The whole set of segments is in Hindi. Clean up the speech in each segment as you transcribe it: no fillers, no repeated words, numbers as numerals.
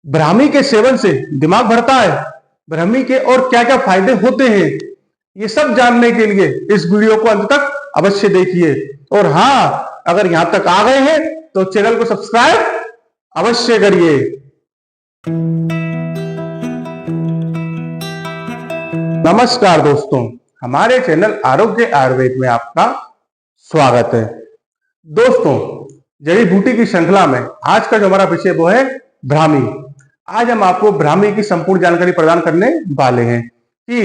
ब्राह्मी के सेवन से दिमाग बढ़ता है, ब्राह्मी के और क्या क्या फायदे होते हैं, ये सब जानने के लिए इस वीडियो को अंत तक अवश्य देखिए। और हाँ, अगर यहां तक आ गए हैं तो चैनल को सब्सक्राइब अवश्य करिए। नमस्कार दोस्तों, हमारे चैनल आरोग्य आयुर्वेद में आपका स्वागत है। दोस्तों, जड़ी बूटी की श्रृंखला में आज का जो हमारा विषय वो है ब्राह्मी। आज हम आपको ब्राह्मी की संपूर्ण जानकारी प्रदान करने वाले हैं कि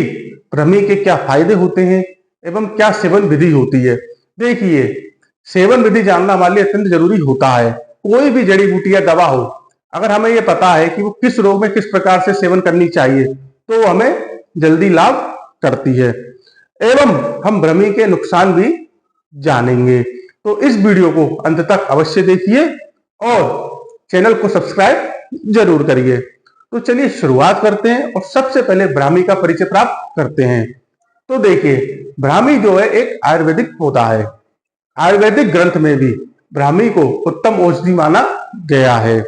ब्राह्मी के क्या फायदे होते हैं एवं क्या सेवन विधि होती है। देखिए, सेवन विधि जानना हमारे लिए अत्यंत जरूरी होता है। कोई भी जड़ी बूटी या दवा हो, अगर हमें यह पता है कि वो किस रोग में किस प्रकार से सेवन करनी चाहिए तो हमें जल्दी लाभ करती है। एवं हम ब्राह्मी के नुकसान भी जानेंगे। तो इस वीडियो को अंत तक अवश्य देखिए और चैनल को सब्सक्राइब जरूर करिए। तो चलिए शुरुआत करते हैं और सबसे पहले ब्राह्मी का परिचय प्राप्त करते हैं। तो देखिए, ब्राह्मी जो है एक आयुर्वेदिक पौधा है। आयुर्वेदिक ग्रंथ में भी ब्राह्मी को उत्तम औषधि माना गया है।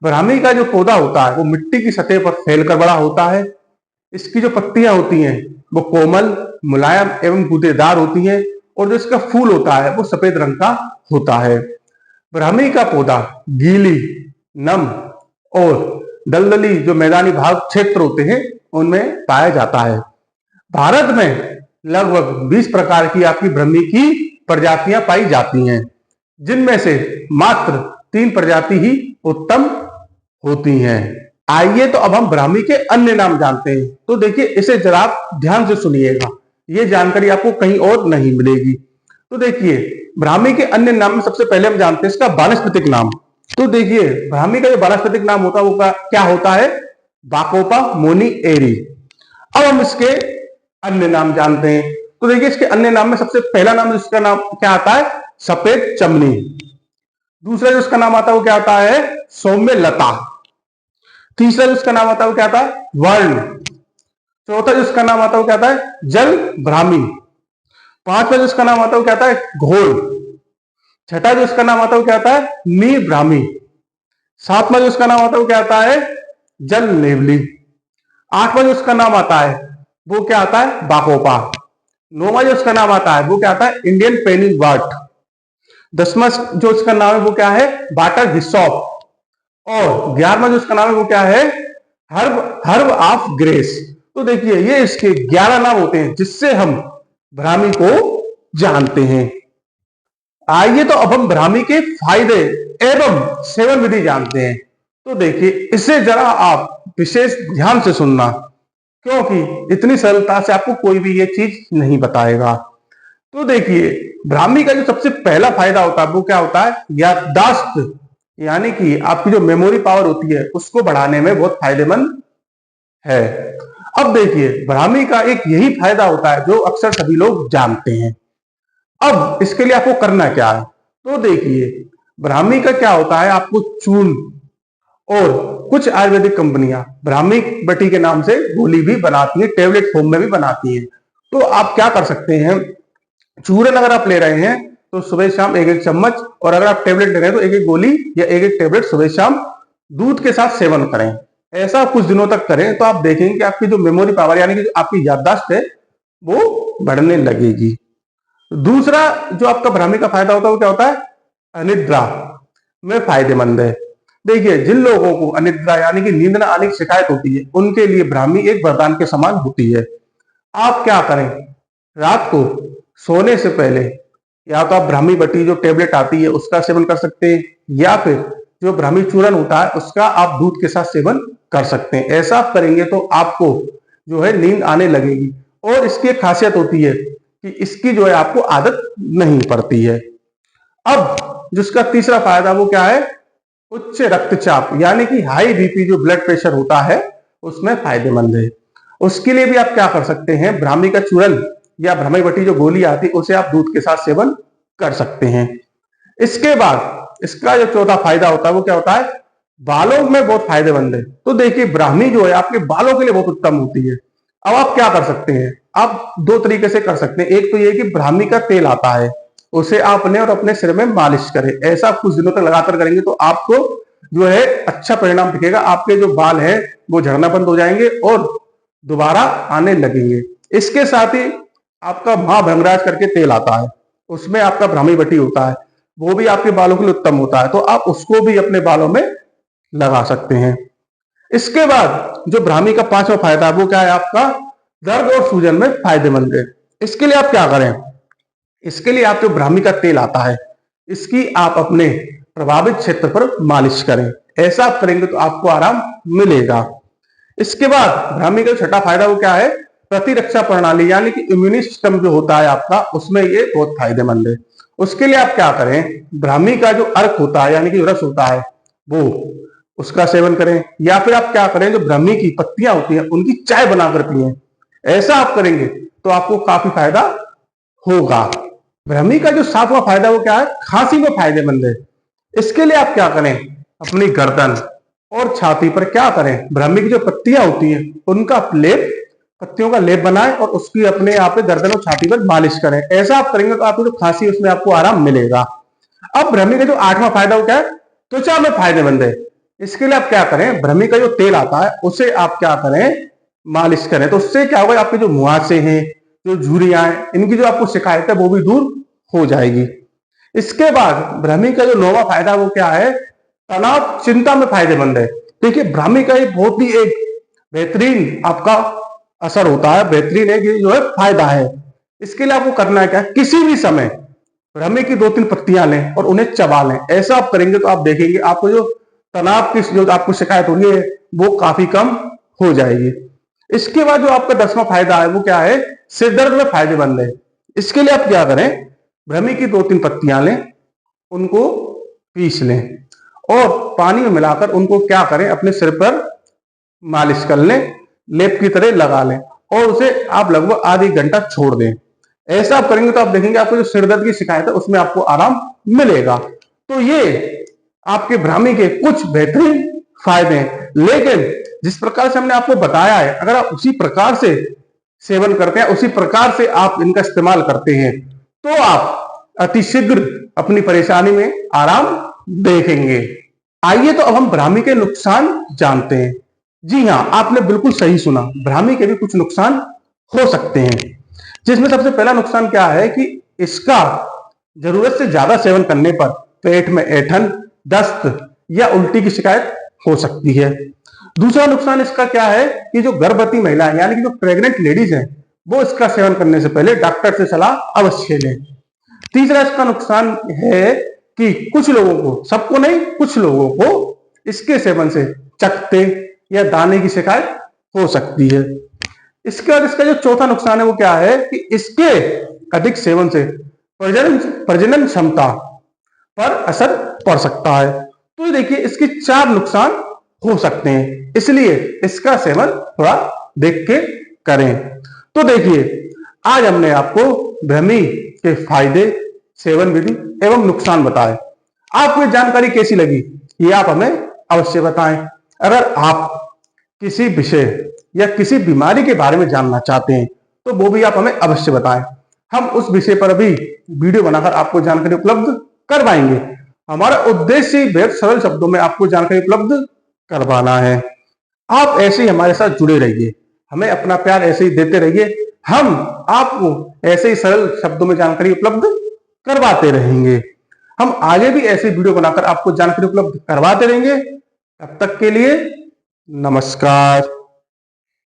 ब्राह्मी का जो पौधा होता है वो मिट्टी की सतह पर फैलकर बड़ा होता है। इसकी जो पत्तियां होती हैं वो कोमल, मुलायम एवं गूदेदार होती हैं और जो इसका फूल होता है वो सफेद रंग का होता है। ब्राह्मी का पौधा गीली, नम और दलदली जो मैदानी भाग क्षेत्र होते हैं उनमें पाया जाता है। भारत में लगभग 20 प्रकार की आपकी ब्राह्मी की प्रजातियां पाई जाती हैं, जिनमें से मात्र 3 प्रजाति ही उत्तम होती हैं। आइए तो अब हम ब्राह्मी के अन्य नाम जानते हैं। तो देखिए, इसे जरा आप ध्यान से सुनिएगा, ये जानकारी आपको कहीं और नहीं मिलेगी। तो देखिए, ब्राह्मी के अन्य नाम में सबसे पहले हम जानते हैं इसका वानस्पतिक नाम। तो देखिए, ब्राह्मी का जो वानस्पतिक नाम होता है वो क्या होता है? Bacopa monnieri. अब हम इसके अन्य नाम जानते हैं। तो देखिए, इसके अन्य नाम में सबसे पहला नाम जिसका नाम क्या आता है? सफेद चमनी। दूसरा जो इसका नाम आता है वो क्या आता है? सौम्य लता। तीसरा जो इसका नाम आता है वो क्या आता है? वर्ण। चौथा जो इसका नाम आता है वो क्या आता है? जल ब्राह्मी। पांचवा जो इसका नाम आता है वो क्या आता है? घोल। छठा जो इसका नाम आता है वो क्या आता है? नी ब्राह्मी। सातवां जो इसका नाम आता है वो क्या आता है? जल नेवली। आठवां जो इसका नाम आता है वो क्या आता है? बाकोपा। नौवां जो इसका नाम आता है वो क्या आता है? Indian Penning वर्ट। 10वां जो इसका नाम है वो क्या है? वाटर हिसॉप। और 11वां जो इसका नाम है वो क्या है? Herb of grace. तो देखिए, ये इसके 11 नाम होते हैं जिससे हम ब्राह्मी को जानते हैं। आइए तो अब हम ब्राह्मी के फायदे एवं सेवन विधि जानते हैं। तो देखिए, इसे जरा आप विशेष ध्यान से सुनना, क्योंकि इतनी सरलता से आपको कोई भी ये चीज नहीं बताएगा। तो देखिए, ब्राह्मी का जो सबसे पहला फायदा होता है वो क्या होता है? याददाश्त, यानी कि आपकी जो मेमोरी पावर होती है उसको बढ़ाने में बहुत फायदेमंद है। अब देखिए, ब्राह्मी का एक यही फायदा होता है जो अक्सर सभी लोग जानते हैं। अब इसके लिए आपको करना क्या है? तो देखिए, ब्राह्मी का क्या होता है, आपको चूर्ण और कुछ आयुर्वेदिक कंपनियां ब्राह्मी बटी के नाम से गोली भी बनाती है, टेबलेट फॉर्म में भी बनाती है। तो आप क्या कर सकते हैं, चूर्ण अगर आप ले रहे हैं तो सुबह शाम 1-1 चम्मच, और अगर आप टेबलेट ले रहे हैं तो 1-1 गोली या 1-1 टेबलेट सुबह शाम दूध के साथ सेवन करें। ऐसा कुछ दिनों तक करें तो आप देखेंगे कि आपकी जो मेमोरी पावर यानी कि आपकी याददाश्त है वो बढ़ने लगेगी। दूसरा जो आपका ब्राह्मी का फायदा होता है वो क्या होता है? अनिद्रा में फायदेमंद है। देखिए, जिन लोगों को अनिद्रा यानी कि नींद न आने की शिकायत होती है उनके लिए ब्राह्मी एक वरदान के समान होती है। आप क्या करें, रात को सोने से पहले या तो आप ब्राह्मी बटी जो टेबलेट आती है उसका सेवन कर सकते हैं, या फिर जो ब्राह्मी चूर्ण होता है उसका आप दूध के साथ सेवन कर सकते हैं। ऐसा आप करेंगे तो आपको जो है नींद आने लगेगी। और इसकी एक खासियत होती है कि इसकी जो है आपको आदत नहीं पड़ती है। अब जिसका तीसरा फायदा वो क्या है? उच्च रक्तचाप यानी कि हाई बीपी जो ब्लड प्रेशर होता है उसमें फायदेमंद है। उसके लिए भी आप क्या कर सकते हैं, ब्राह्मी का चूर्ण या ब्राह्मी बटी जो गोली आती है उसे आप दूध के साथ सेवन कर सकते हैं। इसके बाद इसका जो चौथा फायदा होता है वो क्या होता है? बालों में बहुत फायदेमंद है। तो देखिए, ब्राह्मी जो है आपके बालों के लिए बहुत उत्तम होती है। अब आप क्या कर सकते हैं, आप 2 तरीके से कर सकते हैं। एक तो ये कि ब्राह्मी का तेल आता है, उसे आप अपने और अपने सिर में मालिश करें। ऐसा कुछ दिनों तक लगातार करेंगे तो आपको जो है अच्छा परिणाम दिखेगा। आपके जो बाल है वो झड़ना बंद हो जाएंगे और दोबारा आने लगेंगे। इसके साथ ही आपका मां भ्रमराज करके तेल आता है, उसमें आपका ब्राह्मी बटी होता है, वो भी आपके बालों के लिए उत्तम होता है, तो आप उसको भी अपने बालों में लगा सकते हैं। इसके बाद जो ब्राह्मी का 5वां फायदा है वो क्या है, आपका दर्द और सूजन में फायदेमंद है। इसके लिए आप क्या करें, इसके लिए आप जो ब्राह्मी का तेल आता है इसकी आप अपने प्रभावित क्षेत्र पर मालिश करें। ऐसा आप करेंगे तो आपको आराम मिलेगा। इसके बाद ब्राह्मी का छठा फायदा वो क्या है, प्रतिरक्षा प्रणाली यानी कि इम्यूनी सिस्टम जो होता है आपका, उसमें ये बहुत फायदेमंद है। उसके लिए आप क्या करें, ब्राह्मी का जो अर्क होता है यानी कि रस होता है वो उसका सेवन करें, या फिर आप क्या करें, जो ब्राह्मी की पत्तियां होती हैं उनकी चाय बनाकर पिए। ऐसा आप करेंगे तो आपको काफी फायदा होगा। ब्राह्मी का जो 7वां फायदा वो क्या है, खांसी में फायदेमंद है। इसके लिए आप क्या करें, अपनी गर्दन और छाती पर क्या करें, ब्राह्मी की जो पत्तियां होती हैं उनका लेप, पत्तियों का लेप बनाएं और उसकी अपने यहाँ पे गर्दन और छाती पर मालिश करें। ऐसा आप करेंगे तो आपको जो खांसी है उसमें आपको आराम मिलेगा। अब ब्राह्मी का जो 8वां फायदा वो क्या है, त्वचा में फायदेमंद है। इसके लिए आप क्या करें, ब्राह्मी का जो तेल आता है उसे आप क्या करें, मालिश करें, तो उससे क्या होगा, आपके जो मुहासे हैं, जो झुर्रियां हैं, इनकी जो आपको शिकायत है वो भी दूर हो जाएगी। इसके बाद ब्राह्मी का जो 9वां फायदा वो क्या है, तनाव चिंता में फायदेमंद है। देखिए ब्राह्मी का एक बहुत ही एक बेहतरीन आपका असर होता है, बेहतरीन है कि जो है फायदा है। इसके लिए आपको करना है क्या, किसी भी समय ब्राह्मी की 2-3 पत्तियां लें और उन्हें चबा लें। ऐसा आप करेंगे तो आप देखेंगे आपको जो तनाव की जो आपको शिकायत हो रही है वो काफी कम हो जाएगी। इसके बाद जो आपका 10वां फायदा है वो क्या है, सिर दर्द में फायदेमंद है। इसके लिए आप क्या करें, ब्राह्मी की 2-3 पत्तियां लें, उनको पीस लें और पानी में मिलाकर उनको क्या करें, अपने सिर पर मालिश कर लें, लेप की तरह लगा लें और उसे आप लगभग आधी घंटा छोड़ दें। ऐसा आप करेंगे तो आप देखेंगे आपको जो सिर दर्द की शिकायत है उसमें आपको आराम मिलेगा। तो ये आपके ब्राह्मी के कुछ बेहतरीन फायदे हैं, लेकिन जिस प्रकार से हमने आपको बताया है अगर आप उसी प्रकार से सेवन करते हैं, उसी प्रकार से आप इनका इस्तेमाल करते हैं तो आप अतिशीघ्र अपनी परेशानी में आराम देखेंगे। आइए तो अब हम ब्राह्मी के नुकसान जानते हैं। जी हाँ, आपने बिल्कुल सही सुना, ब्राह्मी के भी कुछ नुकसान हो सकते हैं, जिसमें सबसे पहला नुकसान क्या है कि इसका जरूरत से ज्यादा सेवन करने पर पेट में ऐंठन, दस्त या उल्टी की शिकायत हो सकती है। दूसरा नुकसान इसका क्या है कि जो गर्भवती महिलाएं यानी कि जो प्रेग्नेंट लेडीज हैं वो इसका सेवन करने से पहले डॉक्टर से सलाह अवश्य लें। तीसरा इसका नुकसान है कि कुछ लोगों को, सबको नहीं, कुछ लोगों को इसके सेवन से चकत्ते या दाने की शिकायत हो सकती है। इसके बाद इसका जो चौथा नुकसान है वो क्या है कि इसके अधिक सेवन से प्रजनन क्षमता पर असर पड़ सकता है। तो देखिए इसके 4 नुकसान हो सकते हैं, इसलिए इसका सेवन थोड़ा देख के करें। तो देखिए आज हमने आपको ब्राह्मी के फायदे, सेवन विधि एवं नुकसान बताए। आपको ये जानकारी कैसी लगी ये आप हमें अवश्य बताएं। अगर आप किसी विषय या किसी बीमारी के बारे में जानना चाहते हैं तो वो भी आप हमें अवश्य बताएं। हम उस विषय पर भी वीडियो बनाकर आपको जानकारी उपलब्ध करवाएंगे। हमारा उद्देश्य बेहद सरल शब्दों में आपको जानकारी उपलब्ध करवाना है। आप ऐसे ही हमारे साथ जुड़े रहिए, हमें अपना प्यार ऐसे ही देते रहिए, हम आपको ऐसे ही सरल शब्दों में जानकारी उपलब्ध करवाते रहेंगे। हम आगे भी ऐसे वीडियो बनाकर आपको जानकारी उपलब्ध करवाते रहेंगे। तब तक के लिए नमस्कार।